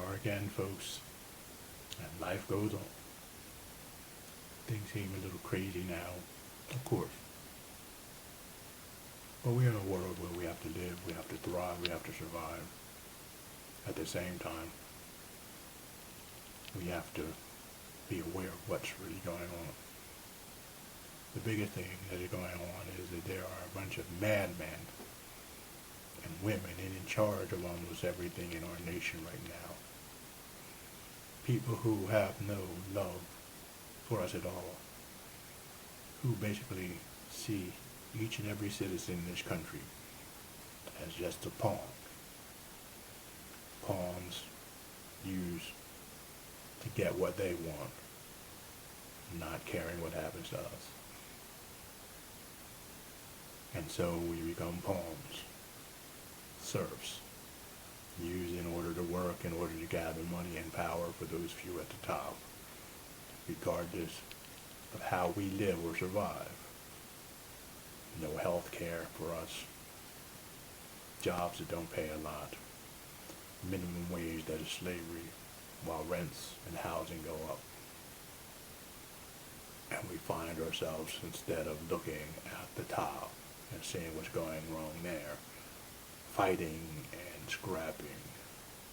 are again, folks, and life goes on. Things seem a little crazy now, of course. But we're in a world where we have to live, we have to thrive, we have to survive. At the same time, we have to be aware of what's really going on. The biggest thing that is going on is that there are a bunch of madmen and women in charge of almost everything in our nation right now. People who have no love for us at all, who basically see each and every citizen in this country as just a pawn. Pawns used to get what they want, not caring what happens to us. And so we become pawns, serfs, used in order to work, in order to gather money and power for those few at the top, regardless of how we live or survive. No health care for us, jobs that don't pay a lot, minimum wage that is slavery, while rents and housing go up. And we find ourselves, instead of looking at the top and seeing what's going wrong there, fighting and scrapping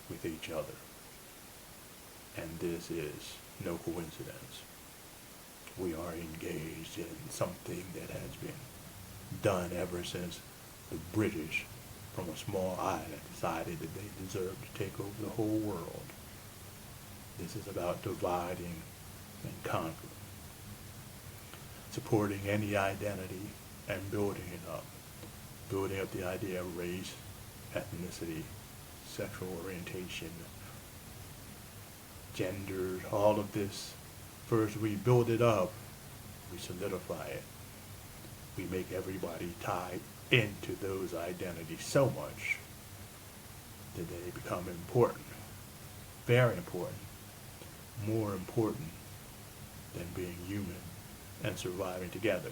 with each other. And this is no coincidence. We are engaged in something that has been done ever since the British, from a small island, decided that they deserved to take over the whole world. This is about dividing and conquering, supporting any identity and building it up. Building up the idea of race, ethnicity, sexual orientation, genders, all of this. First we build it up, we solidify it. We make everybody tied into those identities so much that they become important, very important, more important than being human and surviving together.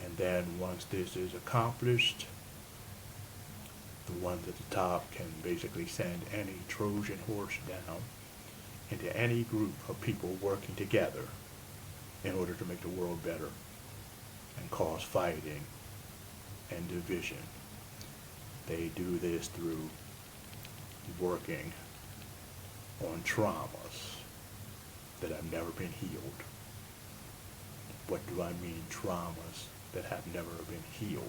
And then once this is accomplished, the ones at the top can basically send any Trojan horse down into any group of people working together in order to make the world better and cause fighting and division. They do this through working on traumas that have never been healed. What do I mean, traumas that have never been healed?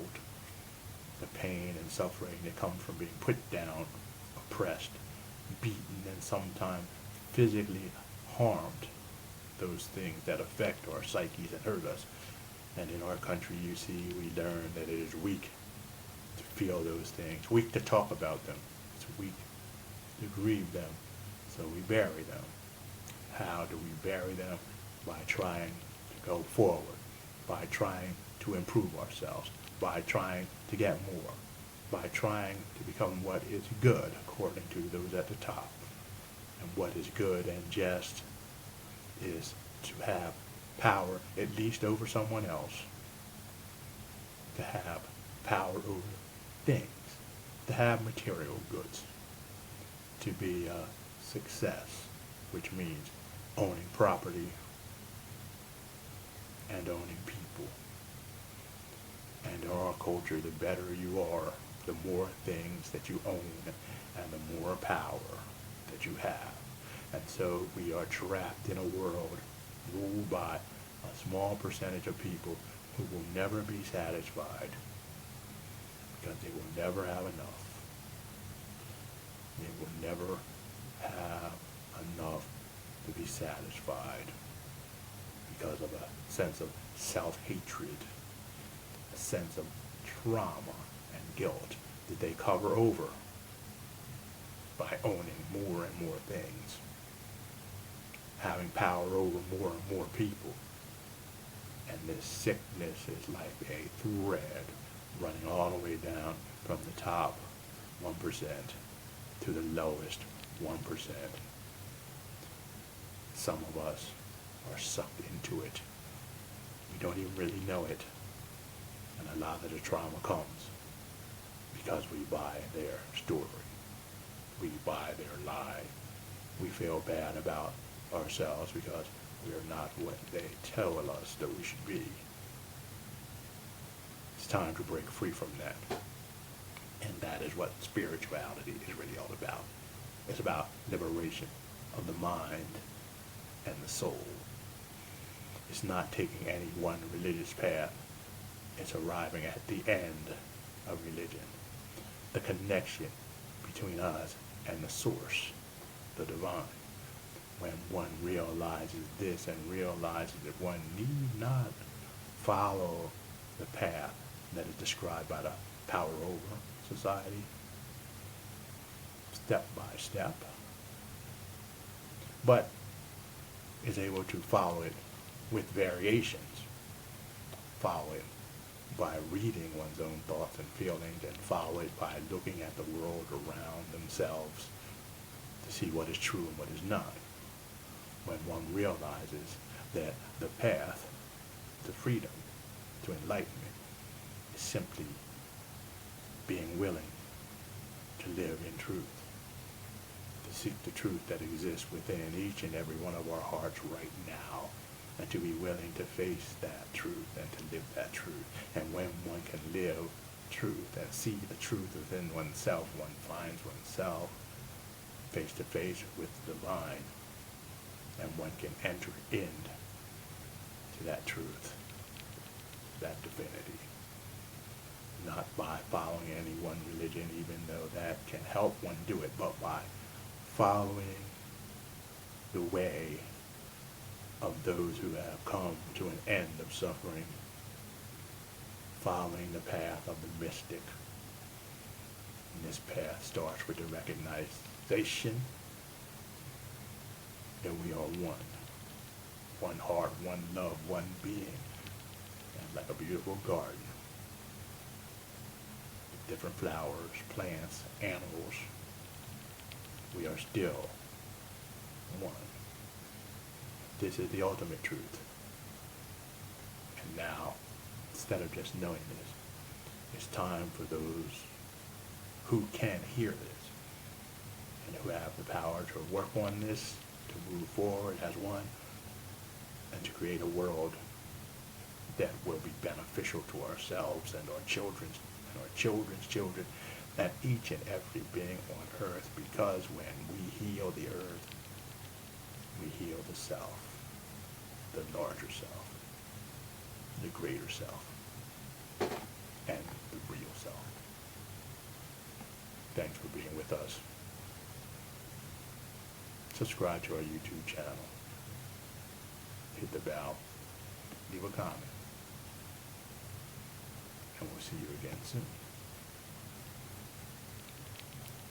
The pain and suffering that comes from being put down, oppressed, beaten, and sometimes physically harmed. Those things that affect our psyches and hurt us. And in our country, you see, we learn that it is weak to feel those things, weak to talk about them. It's weak to grieve them, so we bury them. How do we bury them? By trying to go forward, by trying to improve ourselves, by trying to get more, by trying to become what is good according to those at the top. And what is good and just is to have power at least over someone else, to have power over things, to have material goods, to be a success, which means owning property and owning people. And in our culture, the better you are, the more things that you own and the more power that you have. And so we are trapped in a world ruled by a small percentage of people who will never be satisfied because they will never have enough. They will never have enough to be satisfied because of a sense of self-hatred, a sense of trauma and guilt that they cover over by owning more and more things, having power over more and more people. And this sickness is like a thread running all the way down from the top 1% to the lowest 1%. Some of us are sucked into it. We don't even really know it. And a lot of the trauma comes because we buy their story. We buy their lie. we feel bad about ourselves because we're not what they tell us that we should be. It's time to break free from that. And that is what spirituality is really all about. It's about liberation of the mind and the soul. It's not taking any one religious path. It's arriving at the end of religion. The connection between us and the source, the divine. When one realizes this and realizes that one need not follow the path that is described by the power over society, step by step, but is able to follow it with variations, follow it by reading one's own thoughts and feelings, and follow it by looking at the world around themselves to see what is true and what is not. When one realizes that the path to freedom, to enlightenment, is simply being willing to live in truth, to seek the truth that exists within each and every one of our hearts right now, and to be willing to face that truth and to live that truth. And when one can live truth and see the truth within oneself, one finds oneself face to face with the divine, and one can enter into that truth, that divinity, not by following any one religion, even though that can help one do it, but by following the way of those who have come to an end of suffering, following the path of the mystic. And this path starts with the recognition that we are one heart, one love, one being, and like a beautiful garden, with different flowers, plants, animals, we are still one. This is the ultimate truth. And now, instead of just knowing this, it's time for those who can hear this and who have the power to work on this, to move forward as one, and to create a world that will be beneficial to ourselves and our children's children, and each and every being on earth, because when we heal the earth, we heal the self, the larger self, the greater self, and the real self. Thanks for being with us. Subscribe to our YouTube channel. Hit the bell. Leave a comment. And we'll see you again soon.